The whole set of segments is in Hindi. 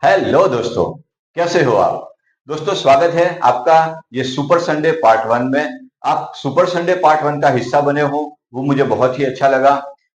हेलो दोस्तों, कैसे हो आप? दोस्तों, स्वागत है आपका ये सुपर संडे पार्ट वन में। आप सुपर संडे पार्ट वन का हिस्सा बने हो, वो मुझे बहुत ही अच्छा लगा।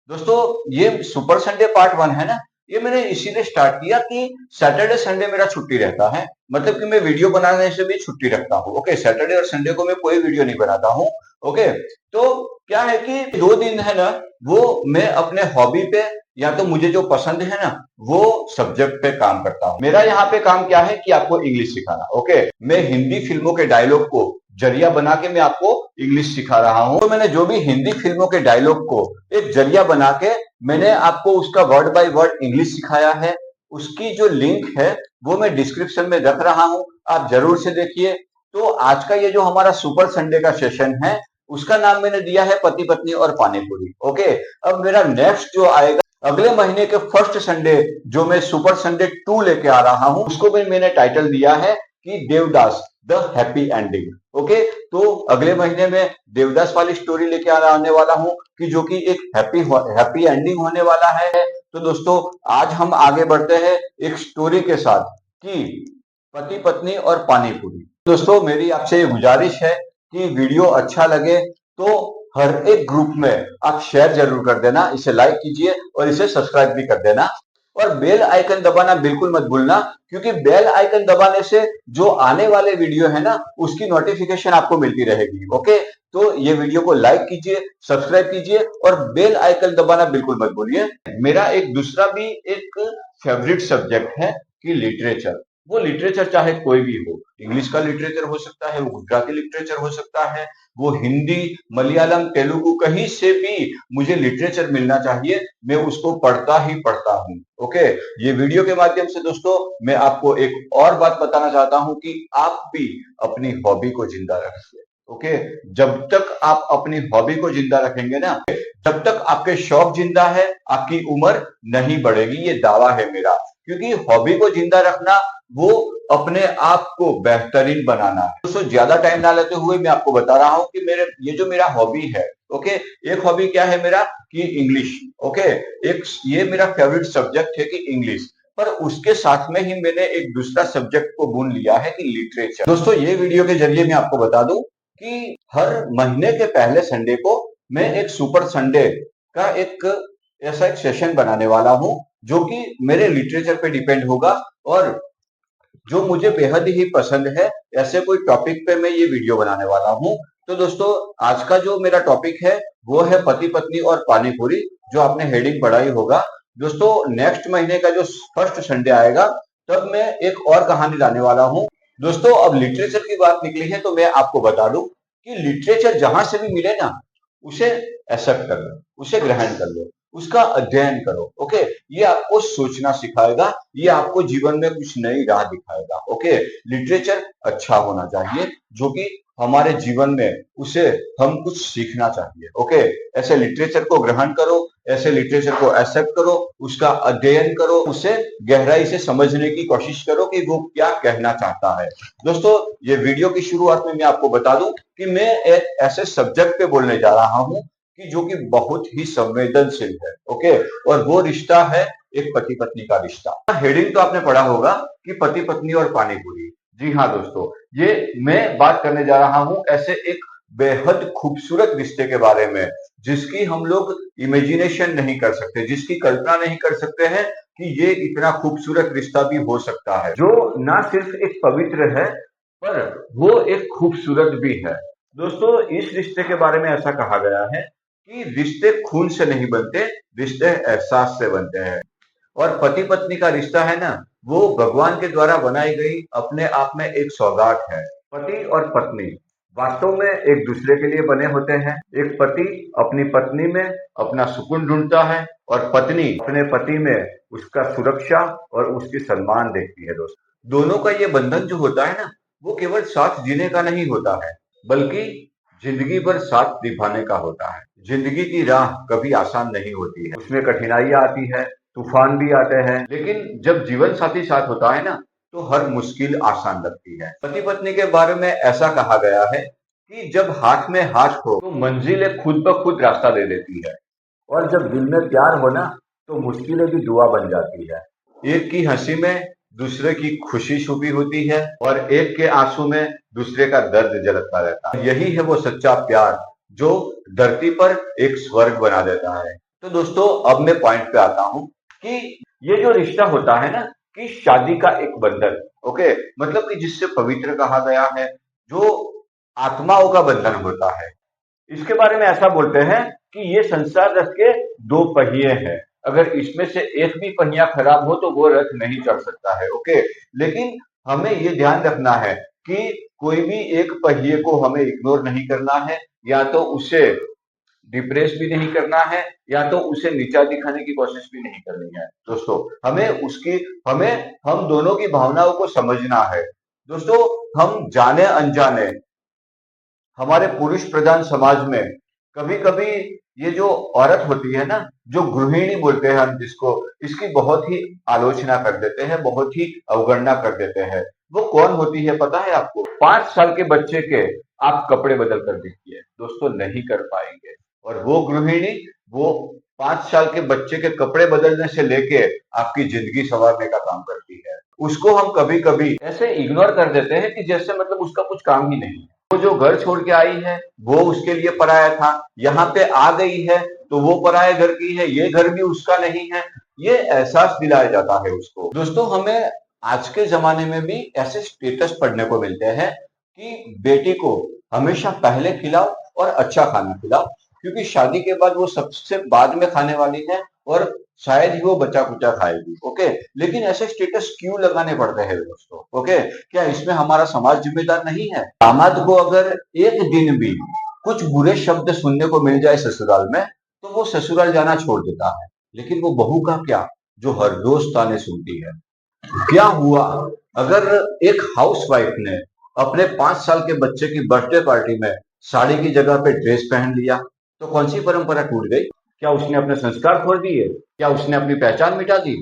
दोस्तों, ये सुपर संडे पार्ट वन है ना, ये मैंने इसीलिए स्टार्ट किया कि सैटरडे संडे मेरा छुट्टी रहता है। मतलब कि मैं वीडियो बनाने से भी छुट्टी रखता हूँ। ओके, सैटरडे और संडे को मैं कोई वीडियो नहीं बनाता हूँ। ओके, तो क्या है कि 2 दिन है ना, वो मैं अपने हॉबी पे या तो मुझे जो पसंद है ना, वो सब्जेक्ट पे काम करता हूँ। मेरा यहाँ पे काम क्या है कि आपको इंग्लिश सिखाना। ओके, मैं हिंदी फिल्मों के डायलॉग को जरिया बना के मैं आपको इंग्लिश सिखा रहा हूँ। तो मैंने जो भी हिंदी फिल्मों के डायलॉग को एक जरिया बना के मैंने आपको उसका वर्ड बाय वर्ड इंग्लिश सिखाया है। उसकी जो लिंक है वो मैं डिस्क्रिप्शन में रख रहा हूँ, आप जरूर से देखिए। तो आज का ये जो हमारा सुपर संडे का सेशन है, उसका नाम मैंने दिया है पति पत्नी और पानी पूरी। ओके, अब मेरा नेक्स्ट जो आएगा अगले महीने के फर्स्ट संडे, जो मैं सुपर संडे 2 लेके आ रहा हूं, उसको भी मैंने टाइटल दिया है कि Devdas the happy ending. Okay, तो अगले महीने में देवदास वाली स्टोरी लेके आने वाला हूं कि जो कि एक हैप्पी एंडिंग होने वाला है। तो दोस्तों, आज हम आगे बढ़ते हैं एक स्टोरी के साथ कि पति पत्नी और पानी पूरी। दोस्तों, मेरी आपसे ये गुजारिश है कि वीडियो अच्छा लगे तो हर एक ग्रुप में आप शेयर जरूर कर देना, इसे लाइक कीजिए और इसे सब्सक्राइब भी कर देना। और बेल आइकन दबाना बिल्कुल मत भूलना, क्योंकि बेल आइकन दबाने से जो आने वाले वीडियो है ना, उसकी नोटिफिकेशन आपको मिलती रहेगी। ओके, तो ये वीडियो को लाइक कीजिए, सब्सक्राइब कीजिए और बेल आइकन दबाना बिल्कुल मत भूलिए। मेरा एक दूसरा भी एक फेवरेट सब्जेक्ट है कि लिटरेचर। वो लिटरेचर चाहे कोई भी हो, इंग्लिश का लिटरेचर हो सकता है, वो गुजराती लिटरेचर हो सकता है, वो हिंदी, मलयालम, तेलुगु, कहीं से भी मुझे लिटरेचर मिलना चाहिए, मैं उसको पढ़ता ही पढ़ता हूँ। ओके, ये वीडियो के माध्यम से दोस्तों मैं आपको एक और बात बताना चाहता हूँ कि आप भी अपनी हॉबी को जिंदा रखिए। ओके, जब तक आप अपनी हॉबी को जिंदा रखेंगे ना, जब तक आपके शौक जिंदा है, आपकी उम्र नहीं बढ़ेगी, ये दावा है मेरा। क्योंकि हॉबी को जिंदा रखना वो अपने आप को बेहतरीन बनाना है। दोस्तों, ज्यादा टाइम ना लेते हुए मैं आपको बता रहा हूं कि मेरे ये जो मेरा हॉबी है, ओके, एक हॉबी क्या है मेरा कि इंग्लिश। ओके, एक ये मेरा फेवरेट सब्जेक्ट है कि इंग्लिश, पर उसके साथ में ही मैंने एक दूसरा सब्जेक्ट को बुन लिया है कि लिटरेचर। दोस्तों, ये वीडियो के जरिए मैं आपको बता दूं कि हर महीने के पहले संडे को मैं एक सुपर संडे का एक ऐसा एक सेशन बनाने वाला हूं, जो कि मेरे लिटरेचर पे डिपेंड होगा और जो मुझे बेहद ही पसंद है, ऐसे कोई टॉपिक पे मैं ये वीडियो बनाने वाला हूँ। तो दोस्तों, आज का जो मेरा टॉपिक है वो है पति पत्नी और पानी पूरी, जो आपने हेडिंग पढ़ा ही होगा। दोस्तों, नेक्स्ट महीने का जो फर्स्ट संडे आएगा, तब मैं एक और कहानी लाने वाला हूँ। दोस्तों, अब लिटरेचर की बात निकली है तो मैं आपको बता दूं कि लिटरेचर जहां से भी मिले ना, उसे एक्सेप्ट कर लो, उसे ग्रहण कर लो, उसका अध्ययन करो। ओके, ये आपको सोचना सिखाएगा, ये आपको जीवन में कुछ नई राह दिखाएगा। ओके, लिटरेचर अच्छा होना चाहिए, जो कि हमारे जीवन में उसे हम कुछ सीखना चाहिए। ओके, ऐसे लिटरेचर को ग्रहण करो, ऐसे लिटरेचर को एक्सेप्ट करो, उसका अध्ययन करो, उसे गहराई से समझने की कोशिश करो कि वो क्या कहना चाहता है। दोस्तों, ये वीडियो की शुरुआत में मैं आपको बता दूं कि मैं एक ऐसे सब्जेक्ट पे बोलने जा रहा हूं कि जो कि बहुत ही संवेदनशील है। ओके, और वो रिश्ता है एक पति पत्नी का रिश्ता। हेडिंग तो आपने पढ़ा होगा कि पति पत्नी और पानी पूरी। जी हाँ दोस्तों, ये मैं बात करने जा रहा हूं ऐसे एक बेहद खूबसूरत रिश्ते के बारे में, जिसकी हम लोग इमेजिनेशन नहीं कर सकते, जिसकी कल्पना नहीं कर सकते हैं कि ये इतना खूबसूरत रिश्ता भी हो सकता है, जो ना सिर्फ एक पवित्र है, पर वो एक खूबसूरत भी है। दोस्तों, इस रिश्ते के बारे में ऐसा कहा गया है कि रिश्ते खून से नहीं बनते, रिश्ते एहसास से बनते हैं। और पति पत्नी का रिश्ता है ना, वो भगवान के द्वारा बनाई गई अपने आप में एक सौगात है। पति और पत्नी वास्तव में एक दूसरे के लिए बने होते हैं। एक पति अपनी पत्नी में अपना सुकून ढूंढता है और पत्नी अपने पति में उसका सुरक्षा और उसकी सम्मान देखती है। दोनों का ये बंधन जो होता है ना, वो केवल साथ जीने का नहीं होता है, बल्कि जिंदगी भर साथ निभाने का होता है। जिंदगी की राह कभी आसान नहीं होती है, उसमें कठिनाइयां आती है, तूफान भी आते हैं, लेकिन जब जीवन साथी साथ होता है ना, तो हर मुश्किल आसान लगती है। पति पत्नी के बारे में ऐसा कहा गया है कि जब हाथ में हाथ हो तो मंजिलें खुद ब खुद रास्ता दे देती है, और जब दिल में प्यार हो ना, तो मुश्किलें भी दुआ बन जाती है। एक की हंसी में दूसरे की खुशी छुपी होती है और एक के आंसू में दूसरे का दर्द झलकता रहता है। यही है वो सच्चा प्यार जो धरती पर एक स्वर्ग बना देता है। तो दोस्तों अब मैं पॉइंट पे आता हूँ कि ये जो रिश्ता होता है ना, कि शादी का एक बंधन, ओके, मतलब कि जिससे पवित्र कहा गया है, जो आत्माओं का बंधन होता है। इसके बारे में ऐसा बोलते हैं कि ये संसार रथ के दो पहिए हैं। अगर इसमें से एक भी पहिया खराब हो तो वो रथ नहीं चल सकता है, ओके। लेकिन हमें ये ध्यान रखना है कि कोई भी एक पहिए को हमें इग्नोर नहीं करना है, या तो उसे डिप्रेस भी नहीं करना है, या तो उसे नीचा दिखाने की कोशिश भी नहीं करनी है। दोस्तों हमें हम दोनों की भावनाओं को समझना है। दोस्तों हम जाने अनजाने हमारे पुरुष प्रधान समाज में कभी कभी ये जो औरत होती है ना, जो गृहिणी बोलते हैं हम जिसको, इसकी बहुत ही आलोचना कर देते हैं, बहुत ही अवगणना कर देते हैं। वो कौन होती है पता है आपको? 5 साल के बच्चे के आप कपड़े बदल कर देखिए, दोस्तों नहीं कर पाएंगे। और वो गृहिणी, वो 5 साल के बच्चे के कपड़े बदलने से लेके आपकी जिंदगी संवारने का काम करती है। उसको हम कभी कभी ऐसे इग्नोर कर देते हैं कि जैसे मतलब उसका कुछ काम ही नहीं है। वो जो घर छोड़ के आई है वो उसके लिए पराया था, यहाँ पे आ गई है तो वो पराये घर की है, ये घर भी उसका नहीं है। ये एहसास दिलाया जाता है उसको। दोस्तों हमें आज के जमाने में भी ऐसे स्टेटस पढ़ने को मिलते हैं कि बेटी को हमेशा पहले खिलाओ और अच्छा खाना खिलाओ, क्योंकि शादी के बाद वो सबसे बाद में खाने वाली है और शायद ही वो बचा कुचा खाएगी, ओके। लेकिन ऐसे स्टेटस क्यों लगाने पड़ते हैं दोस्तों, ओके? क्या इसमें हमारा समाज जिम्मेदार नहीं है? दामाद को अगर एक दिन भी कुछ बुरे शब्द सुनने को मिल जाए ससुराल में, तो वो ससुराल जाना छोड़ देता है। लेकिन वो बहू का क्या, जो हर रोज ताने सुनती है। क्या हुआ अगर एक हाउसवाइफ ने अपने 5 साल के बच्चे की बर्थडे पार्टी में साड़ी की जगह पे ड्रेस पहन लिया, तो कौन सी परंपरा टूट गई? क्या उसने अपने संस्कार खो दिए? क्या उसने अपनी पहचान मिटा दी?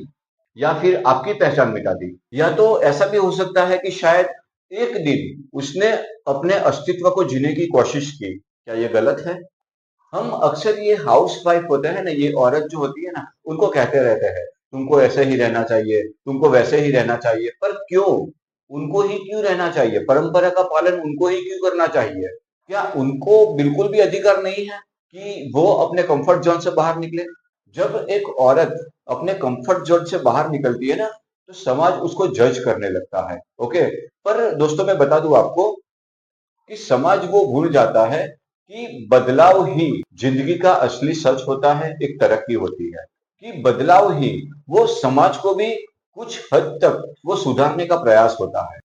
या फिर आपकी पहचान मिटा दी? या तो ऐसा भी हो सकता है कि शायद एक दिन उसने अपने अस्तित्व को जीने की कोशिश की। क्या ये गलत है? हम अक्सर ये हाउस वाइफ होते हैं ना, ये औरत जो होती है ना, उनको कहते रहते हैं तुमको ऐसे ही रहना चाहिए, तुमको वैसे ही रहना चाहिए। पर क्यों? उनको ही क्यों रहना चाहिए? परंपरा का पालन उनको ही क्यों करना चाहिए? क्या उनको बिल्कुल भी अधिकार नहीं है कि वो अपने कंफर्ट जोन से बाहर निकले? जब एक औरत अपने कंफर्ट जोन से बाहर निकलती है ना, तो समाज उसको जज करने लगता है, ओके। पर दोस्तों मैं बता दूं आपको कि समाज वो भूल जाता है कि बदलाव ही जिंदगी का असली सच होता है, एक तरक्की होती है। कि बदलाव ही वो समाज को भी कुछ हद तक वो सुधारने का प्रयास होता है।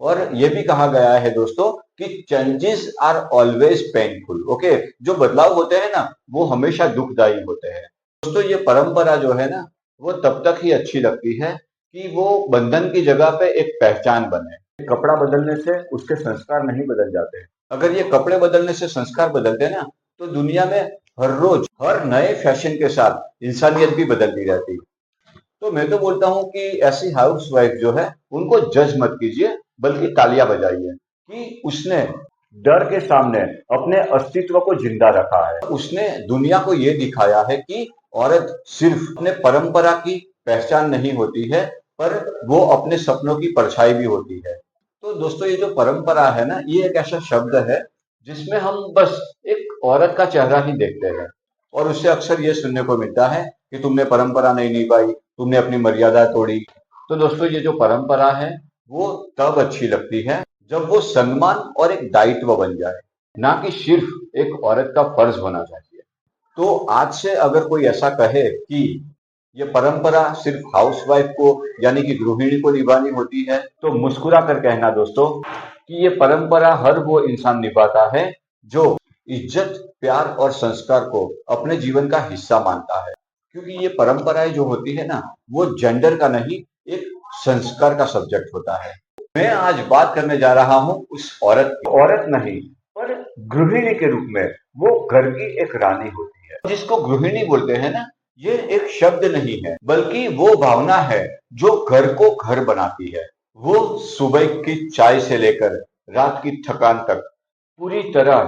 और ये भी कहा गया है दोस्तों कि changes are always painful, okay. जो बदलाव होते हैं ना, वो हमेशा दुखदायी होते हैं। दोस्तों ये परंपरा जो है ना, वो तब तक ही अच्छी लगती है कि वो बंधन की जगह पे एक पहचान बने। कपड़ा बदलने से उसके संस्कार नहीं बदल जाते। अगर ये कपड़े बदलने से संस्कार बदलते ना, तो दुनिया में हर रोज हर नए फैशन के साथ इंसानियत भी बदलती रहती। तो मैं तो बोलता हूँ कि ऐसी हाउस वाइफ जो है उनको जज मत कीजिए, बल्कि तालियां बजाइए कि उसने डर के सामने अपने अस्तित्व को जिंदा रखा है। उसने दुनिया को ये दिखाया है कि औरत सिर्फ अपने परंपरा की पहचान नहीं होती है, पर वो अपने सपनों की परछाई भी होती है। तो दोस्तों ये जो परंपरा है ना, ये एक ऐसा शब्द है जिसमें हम बस एक औरत का चेहरा ही देखते हैं, और उससे अक्सर ये सुनने को मिलता है कि तुमने परंपरा नहीं निभाई, तुमने अपनी मर्यादा तोड़ी। तो दोस्तों ये जो परंपरा है वो तब अच्छी लगती है जब वो सम्मान और एक दायित्व बन जाए, ना कि सिर्फ एक औरत का फर्ज होना चाहिए। तो आज से अगर कोई ऐसा कहे कि ये परंपरा सिर्फ हाउसवाइफ को यानी कि गृहिणी को निभानी होती है, तो मुस्कुरा कर कहना दोस्तों कि ये परंपरा हर वो इंसान निभाता है जो इज्जत, प्यार और संस्कार को अपने जीवन का हिस्सा मानता है। क्योंकि ये परंपराएं जो होती है ना, वो जेंडर का नहीं, एक संस्कार का सब्जेक्ट होता है। मैं आज बात करने जा रहा हूँ उस औरत नहीं, पर गृहिणी के रूप में। वो घर की एक रानी होती है। जिसको गृहिणी बोलते हैं ना, ये एक शब्द नहीं है, बल्कि वो भावना है जो घर को घर बनाती है। वो सुबह की चाय से लेकर रात की थकान तक पूरी तरह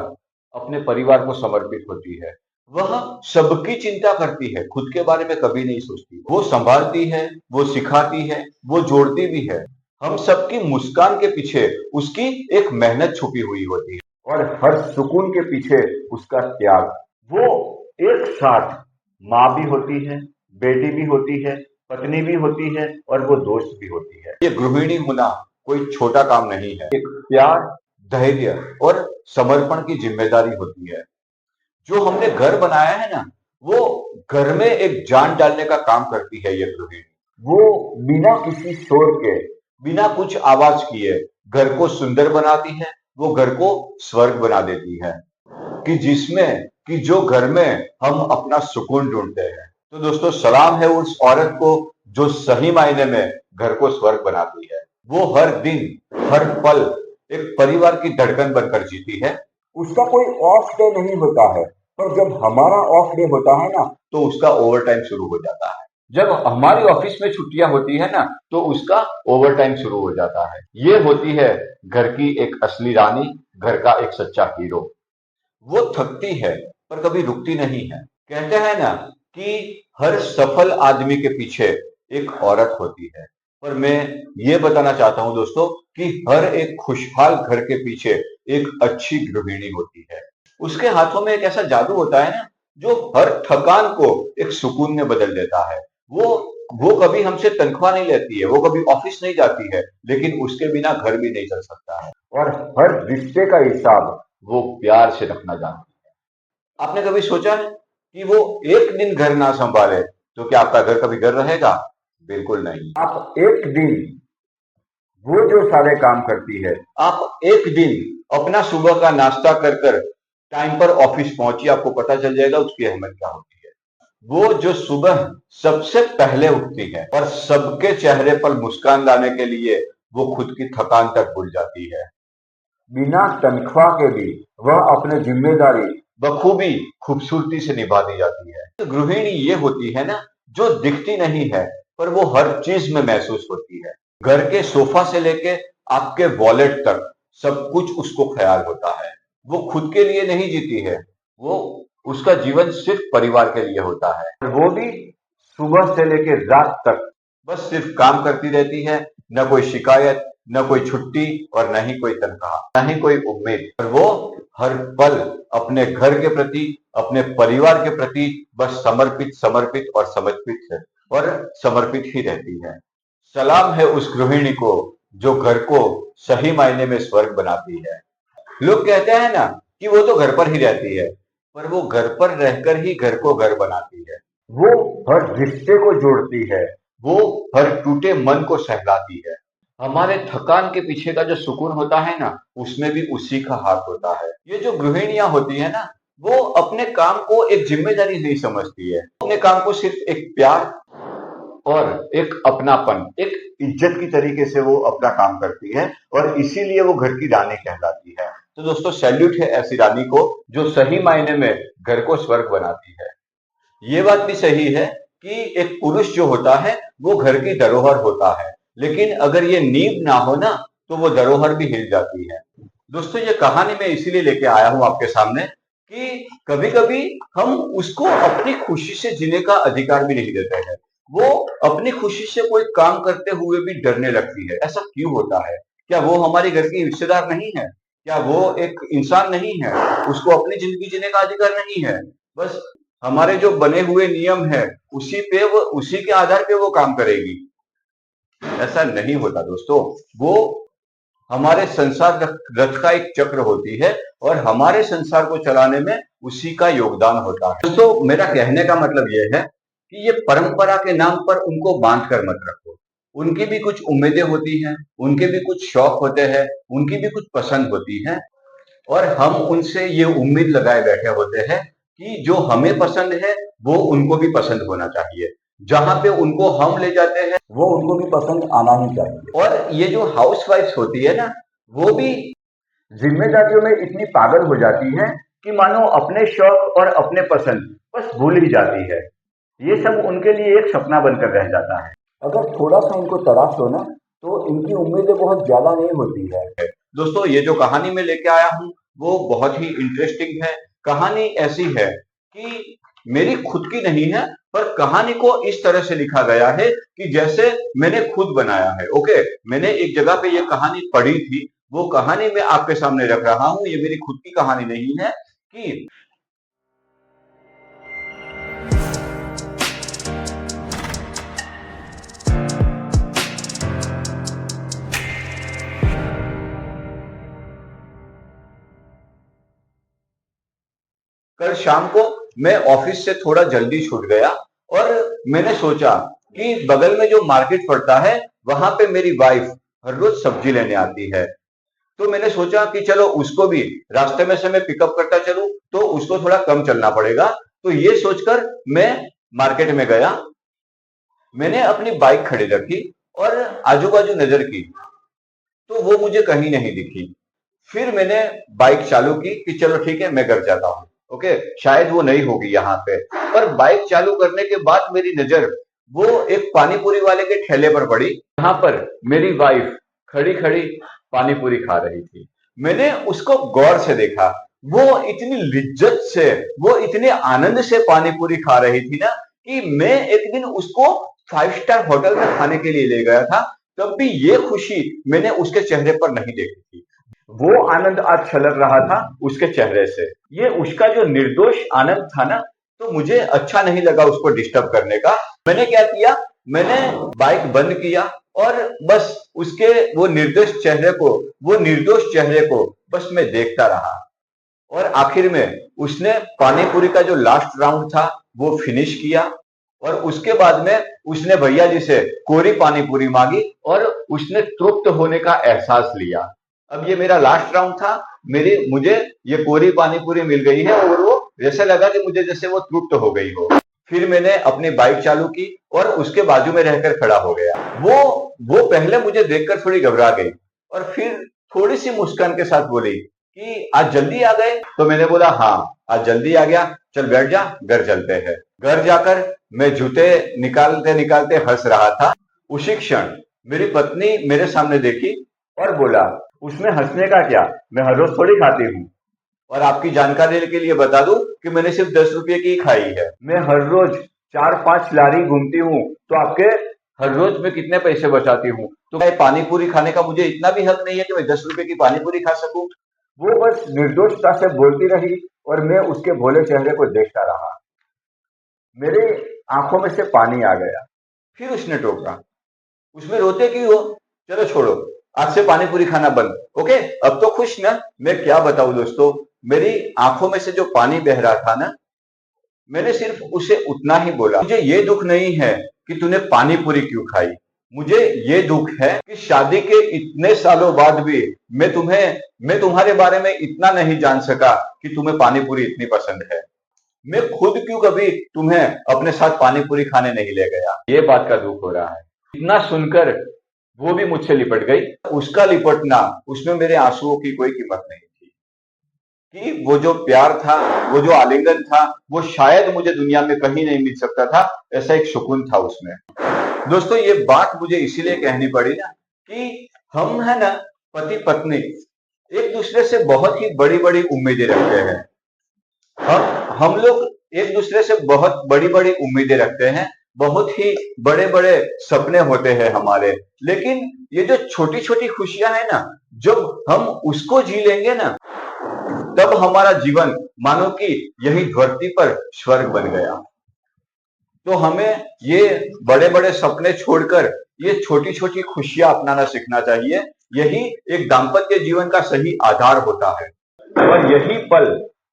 अपने परिवार को समर्पित होती है। वह सबकी चिंता करती है, खुद के बारे में कभी नहीं सोचती। वो संभालती है, वो सिखाती है, वो जोड़ती भी है। हम सबकी मुस्कान के पीछे उसकी एक मेहनत छुपी हुई होती है और हर सुकून के पीछे उसका त्याग। वो एक साथ माँ भी होती है, बेटी भी होती है, पत्नी भी होती है और वो दोस्त भी होती है। ये गृहिणी होना कोई छोटा काम नहीं है। एक प्यार, धैर्य और समर्पण की जिम्मेदारी होती है। जो हमने घर बनाया है ना, वो घर में एक जान डालने का काम करती है ये गृहिणी। वो बिना किसी शोर के, बिना कुछ आवाज किए घर को सुंदर बनाती है। वो घर को स्वर्ग बना देती है कि जो घर में हम अपना सुकून ढूंढते हैं। तो दोस्तों, सलाम है उस औरत को जो सही मायने में घर को स्वर्ग बनाती है। वो हर दिन, हर पल एक परिवार की धड़कन बनकर जीती है। उसका कोई ऑफ डे नहीं होता है, पर जब हमारा ऑफ डे होता है ना, तो उसका ओवर टाइम शुरू हो जाता है। जब हमारी ऑफिस में छुट्टियां होती है ना, तो उसका ओवर टाइम शुरू हो जाता है। ये होती है घर की एक असली रानी, घर का एक सच्चा हीरो। वो थकती है पर कभी रुकती नहीं है। कहते हैं ना कि हर सफल आदमी के पीछे एक औरत होती है। पर मैं ये बताना चाहता हूं दोस्तों कि हर एक खुशहाल घर के पीछे एक अच्छी गृहिणी होती है। उसके हाथों में एक ऐसा जादू होता है ना, जो हर थकान को एक सुकून में बदल देता है। वो कभी हमसे तनख्वाह नहीं लेती है, वो कभी ऑफिस नहीं जाती है, लेकिन उसके बिना घर भी नहीं चल सकता है। और हर रिश्ते का हिसाब वो प्यार से रखना जानती है। आपने कभी सोचा है कि वो एक दिन घर ना संभाले तो क्या आपका घर कभी घर रहेगा? बिल्कुल नहीं। आप एक दिन वो जो सारे काम करती है, आप एक दिन अपना सुबह का नाश्ता कर कर टाइम पर ऑफिस पहुंची, आपको पता चल जाएगा उसकी अहमियत क्या होती है। वो जो सुबह सबसे पहले उठती है और सबके चेहरे पर मुस्कान लाने के लिए वो खुद की थकान तक भूल जाती है। बिना तनख्वाह के भी वह अपनी जिम्मेदारी बखूबी खूबसूरती से निभा दी जाती है। तो गृहिणी ये होती है ना, जो दिखती नहीं है पर वो हर चीज में महसूस होती है। घर के सोफा से लेके आपके वॉलेट तक सब कुछ उसको ख्याल होता है। वो खुद के लिए नहीं जीती है, वो उसका जीवन सिर्फ परिवार के लिए होता है। और वो भी सुबह से लेके रात तक बस सिर्फ काम करती रहती है। न कोई शिकायत, न कोई छुट्टी और न ही कोई तनख्वाह, न ही कोई उम्मीद। और वो हर पल अपने घर के प्रति, अपने परिवार के प्रति बस समर्पित, समर्पित और समर्पित है और समर्पित ही रहती है। सलाम है उस गृहिणी को जो घर को सही मायने में स्वर्ग बनाती है। लोग कहते हैं ना कि वो तो घर पर ही रहती है, पर वो घर पर रहकर ही घर को घर बनाती है। वो हर रिश्ते को जोड़ती है, वो हर टूटे मन को सहलाती है। हमारे थकान के पीछे का जो सुकून होता है ना, उसमें भी उसी का हाथ होता है। ये जो गृहिणियां होती है ना, वो अपने काम को एक जिम्मेदारी नहीं समझती है, अपने काम को सिर्फ एक प्यार और एक अपनापन, एक इज्जत की तरीके से वो अपना काम करती है और इसीलिए वो घर की रानी कहलाती है। तो दोस्तों, सैल्यूट है ऐसी रानी को जो सही मायने में घर को स्वर्ग बनाती है। ये बात भी सही है कि एक पुरुष जो होता है वो घर की धरोहर होता है, लेकिन अगर ये नींव ना हो ना, तो वो धरोहर भी हिल जाती है। दोस्तों, ये कहानी मैं इसीलिए लेके आया हूं आपके सामने कि कभी कभी हम उसको अपनी खुशी से जीने का अधिकार भी नहीं देते हैं। वो अपनी खुशी से कोई काम करते हुए भी डरने लगती है। ऐसा क्यों होता है? क्या वो हमारे घर की हिस्सेदार नहीं है? क्या वो एक इंसान नहीं है? उसको अपनी जिंदगी जीने का अधिकार नहीं है? बस हमारे जो बने हुए नियम है, उसी के आधार पे वो काम करेगी? ऐसा नहीं होता दोस्तों। वो हमारे संसार रथ का एक चक्र होती है और हमारे संसार को चलाने में उसी का योगदान होता है। दोस्तों, मेरा कहने का मतलब यह है कि ये परंपरा के नाम पर उनको बांध कर मत रखो। उनकी भी कुछ उम्मीदें होती हैं, उनके भी कुछ शौक होते हैं, उनकी भी कुछ पसंद होती है और हम उनसे ये उम्मीद लगाए बैठे होते हैं कि जो हमें पसंद है वो उनको भी पसंद होना चाहिए। जहां पे उनको हम ले जाते हैं वो उनको भी पसंद आना ही चाहिए। और ये जो हाउसवाइफ्स होती है ना, वो भी जिम्मेदारियों में इतनी पागल हो जाती है कि मानो अपने शौक और अपने पसंद बस भूल ही जाती है। ये सब उनके लिए एक सपना बनकर रह जाता है। अगर थोड़ा सा इनको तराश हो ना, तो इनकी उम्मीदें बहुत ज्यादा नहीं होती है। दोस्तों, ये जो कहानी मैं लेके आया हूँ वो बहुत ही इंटरेस्टिंग है। कहानी ऐसी है कि मेरी खुद की नहीं है, पर कहानी को इस तरह से लिखा गया है कि जैसे मैंने खुद बनाया है। ओके, मैंने एक जगह पे ये कहानी पढ़ी थी, वो कहानी मैं आपके सामने रख रहा हूं। ये मेरी खुद की कहानी नहीं है कि कल शाम को मैं ऑफिस से थोड़ा जल्दी छूट गया और मैंने सोचा कि बगल में जो मार्केट पड़ता है वहां पे मेरी वाइफ हर रोज सब्जी लेने आती है। तो मैंने सोचा कि चलो उसको भी रास्ते में से मैं पिकअप करता चलूं तो उसको थोड़ा कम चलना पड़ेगा। तो ये सोचकर मैं मार्केट में गया। मैंने अपनी बाइक खड़ी रखी और आजू बाजू नजर की तो वो मुझे कहीं नहीं दिखी। फिर मैंने बाइक चालू की कि चलो ठीक है मैं घर जाता हूँ। ओके, शायद वो नहीं होगी यहाँ पे। पर बाइक चालू करने के बाद मेरी नजर वो एक पानी पूरी वाले के ठेले पर पड़ी, जहां पर मेरी वाइफ खड़ी खड़ी पानी पूरी खा रही थी। मैंने उसको गौर से देखा। वो इतनी लिज्जत से, वो इतने आनंद से पानी पूरी खा रही थी ना कि मैं एक दिन उसको 5 स्टार होटल में खाने के लिए ले गया था, तब भी ये खुशी मैंने उसके चेहरे पर नहीं देखी थी। वो आनंद आज छलक रहा था उसके चेहरे से। ये उसका जो निर्दोष आनंद था ना, तो मुझे अच्छा नहीं लगा उसको डिस्टर्ब करने का। मैंने क्या किया, मैंने बाइक बंद किया और बस उसके वो निर्दोष चेहरे को बस मैं देखता रहा। और आखिर में उसने पानी पूरी का जो लास्ट राउंड था वो फिनिश किया और उसके बाद में उसने भैया जी से कोरी पानी पूरी मांगी और उसने तृप्त होने का एहसास लिया। अब ये मेरा लास्ट राउंड था, मेरी मुझे ये कोरी पानी पूरी मिल गई है और वो जैसे लगा कि मुझे जैसे वो तृप्त हो गई हो। फिर मैंने अपनी बाइक चालू की और उसके बाजू में रहकर खड़ा हो गया। वो पहले मुझे देखकर थोड़ी घबरा गई और फिर थोड़ी सी मुस्कान के साथ बोली कि आज जल्दी आ गए। तो मैंने बोला हाँ, आज जल्दी आ गया, चल बैठ जा, घर चलते हैं। घर जाकर मैं जूते निकालते निकालते हंस रहा था। उसी क्षण मेरी पत्नी मेरे सामने देखी और बोला, उसमें हंसने का क्या, मैं हर रोज थोड़ी खाती हूँ। और आपकी जानकारी के लिए बता दूं कि मैंने सिर्फ 10 रुपये की खाई है। मैं हर रोज 4-5 लारी घूमती हूँ, तो आपके हर रोज मैं कितने पैसे बचाती हूँ। तो मैं पानी पूरी खाने का मुझे इतना भी हक नहीं है कि मैं 10 रुपए की पानी पूरी खा सकूं। वो बस निर्दोषता से बोलती रही और मैं उसके भोले चेहरे को देखता रहा। मेरे आंखों में से पानी आ गया। फिर उसने टोका, उसमें रोते क्यों हो, चलो छोड़ो, आज से पानी पूरी खाना बंद। ओके, अब तो खुश ना। मैं क्या बताऊं दोस्तों, मेरी आंखों में से जो पानी बह रहा था ना, मैंने सिर्फ उसे उतना ही बोला, मुझे ये दुख नहीं है कि तूने पानी पूरी क्यों खाई, मुझे ये दुख है कि शादी के इतने सालों बाद भी मैं तुम्हारे बारे में इतना नहीं जान सका कि तुम्हें पानी पूरी इतनी पसंद है। मैं खुद क्यों कभी तुम्हें अपने साथ पानी पूरी खाने नहीं ले गया। ये बात का दुख हो रहा है। इतना सुनकर वो भी मुझसे लिपट गई। उसका लिपटना, उसमें मेरे आंसुओं की कोई कीमत नहीं थी। कि वो जो प्यार था, वो जो आलिंगन था, वो शायद मुझे दुनिया में कहीं नहीं मिल सकता था। ऐसा एक सुकून था उसमें। दोस्तों, ये बात मुझे इसीलिए कहनी पड़ी ना कि हम है ना, पति पत्नी एक दूसरे से बहुत ही बड़ी बड़ी उम्मीदें रखते हैं। हम लोग एक दूसरे से बहुत बड़ी बड़ी उम्मीदें रखते हैं, बहुत ही बड़े बड़े सपने होते हैं हमारे। लेकिन ये जो छोटी छोटी खुशियां है ना, जब हम उसको जी लेंगे ना, तब हमारा जीवन मानो कि यही धरती पर स्वर्ग बन गया। तो हमें ये बड़े बड़े सपने छोड़कर ये छोटी छोटी खुशियां अपनाना सीखना चाहिए। यही एक दाम्पत्य जीवन का सही आधार होता है।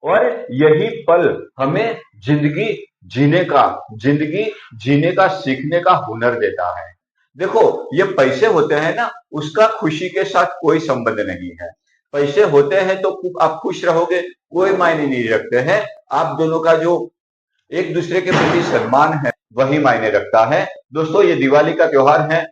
और यही पल हमें जिंदगी जिंदगी जीने का सीखने का हुनर देता है। देखो, ये पैसे होते हैं ना, उसका खुशी के साथ कोई संबंध नहीं है। पैसे होते हैं तो आप खुश रहोगे, कोई मायने नहीं रखते हैं। आप दोनों का जो एक दूसरे के प्रति सम्मान है वही मायने रखता है। दोस्तों, ये दिवाली का त्योहार है।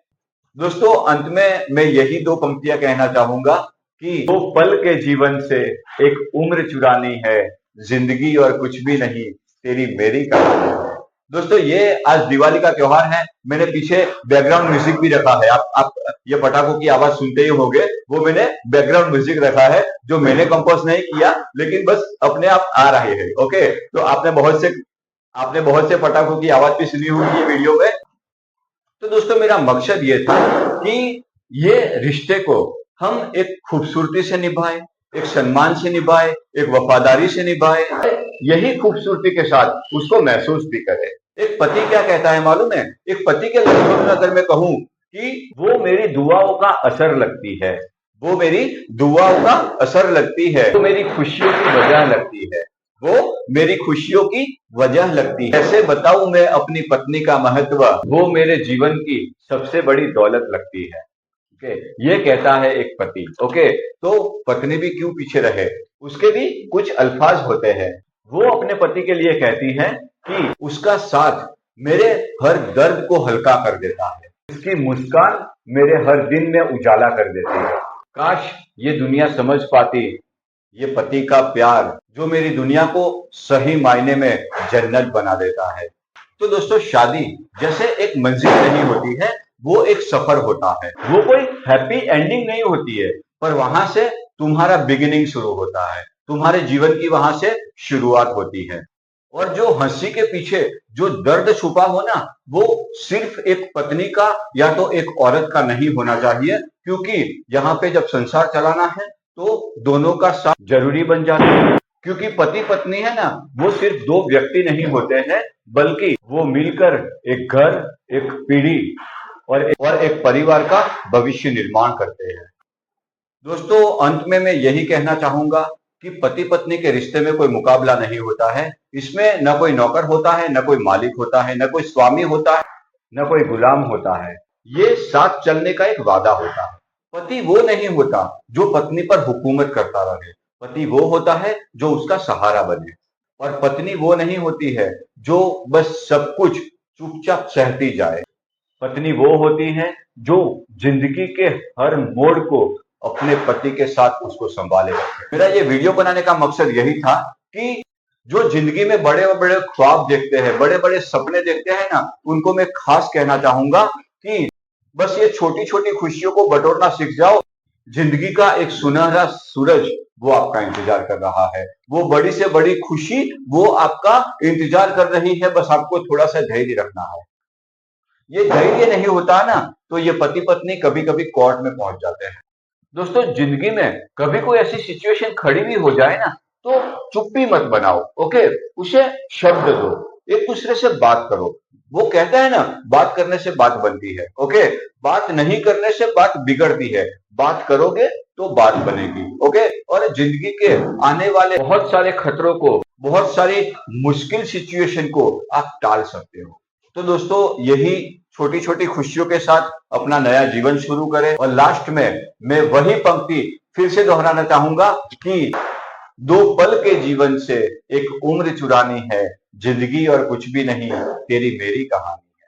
दोस्तों, अंत में मैं यही 2 पंक्तियां कहना चाहूंगा कि 2 पल के जीवन से एक उम्र चुरानी है, जिंदगी और कुछ भी नहीं, तेरी मेरी कहानी है। दोस्तों ये आज दिवाली का त्योहार है, मैंने पीछे बैकग्राउंड म्यूजिक भी रखा है। आप ये पटाखों की आवाज सुनते ही होंगे, वो मैंने बैकग्राउंड म्यूजिक रखा है, जो मैंने कंपोज नहीं किया, लेकिन बस अपने आप आ रहे हैं। ओके, तो आपने बहुत से पटाखों की आवाज भी सुनी होगी ये वीडियो में। तो दोस्तों मेरा मकसद ये था कि ये रिश्ते को हम एक खूबसूरती से निभाएं, एक सम्मान से निभाएं, एक वफादारी से निभाएं, यही खूबसूरती के साथ उसको महसूस भी करें। एक पति क्या कहता है मालूम है? एक पति के लफ्जों में अगर मैं कहूं कि वो मेरी दुआओं का असर लगती है, वो मेरी दुआओं का असर लगती है, वो मेरी खुशियों की वजह लगती है, वो मेरी खुशियों की वजह लगती है। कैसे बताऊं मैं अपनी पत्नी का महत्व, वो मेरे जीवन की सबसे बड़ी दौलत लगती है। ओके, ये कहता है एक पति। ओके, तो पत्नी भी क्यों पीछे रहे, उसके भी कुछ अल्फाज होते हैं। वो अपने पति के लिए कहती है कि उसका साथ मेरे हर दर्द को हल्का कर देता है, उसकी मुस्कान मेरे हर दिन में उजाला कर देती है। काश ये दुनिया समझ पाती ये पति का प्यार, जो मेरी दुनिया को सही मायने में जन्नत बना देता है। तो दोस्तों शादी जैसे एक मंजिल नहीं होती है, वो एक सफर होता है। वो कोई हैप्पी एंडिंग नहीं होती है, पर वहां से तुम्हारा बिगिनिंग शुरू होता है, तुम्हारे जीवन की वहां से शुरुआत होती है। और जो हंसी के पीछे जो दर्द छुपा हो ना, वो सिर्फ एक पत्नी का या तो एक औरत का नहीं होना चाहिए, क्योंकि यहाँ पे जब संसार चलाना है तो दोनों का साथ जरूरी बन जाता है। क्योंकि पति पत्नी है ना, वो सिर्फ दो व्यक्ति नहीं होते हैं, बल्कि वो मिलकर एक घर, एक पीढ़ी और एक परिवार का भविष्य निर्माण करते हैं। दोस्तों अंत में मैं यही कहना चाहूंगा कि पति पत्नी के रिश्ते में कोई मुकाबला नहीं होता है। इसमें न कोई नौकर होता है, न कोई मालिक होता है, न कोई स्वामी होता है, न कोई गुलाम होता है। ये साथ चलने का एक वादा होता है। पति वो नहीं होता जो पत्नी पर हुकूमत करता रहे, पति वो होता है जो उसका सहारा बने। और पत्नी वो नहीं होती है जो बस सब कुछ चुपचाप सहती जाए। पत्नी वो होती है जो जिंदगी के हर मोड़ को अपने पति के साथ उसको संभाले रखे। मेरा ये वीडियो बनाने का मकसद यही था कि जो जिंदगी में बड़े बड़े ख्वाब देखते हैं, बड़े बड़े सपने देखते हैं ना, उनको मैं खास कहना चाहूंगा कि बस ये छोटी छोटी खुशियों को बटोरना सीख जाओ। जिंदगी का एक सुनहरा सूरज वो आपका इंतजार कर रहा है, वो बड़ी से बड़ी खुशी वो आपका इंतजार कर रही है। बस आपको थोड़ा सा धैर्य रखना है। ये धैर्य नहीं होता ना, तो ये पति पत्नी कभी कभी कोर्ट में पहुंच जाते हैं। दोस्तों जिंदगी में कभी कोई ऐसी सिचुएशन खड़ी भी हो जाए ना, तो चुप्पी मत बनाओ। ओके, उसे शब्द दो, एक दूसरे से बात करो। वो कहता है ना, बात करने से बात बनती है। ओके, बात नहीं करने से बात बिगड़ती है, बात करोगे तो बात बनेगी। ओके, और जिंदगी के आने वाले बहुत सारे खतरों को, बहुत सारी मुश्किल सिचुएशन को आप टाल सकते हो। तो दोस्तों यही छोटी छोटी खुशियों के साथ अपना नया जीवन शुरू करें। और लास्ट में मैं वही पंक्ति फिर से दोहराना चाहूंगा कि दो पल के जीवन से एक उम्र चुरानी है, जिंदगी और कुछ भी नहीं, तेरी मेरी कहानी।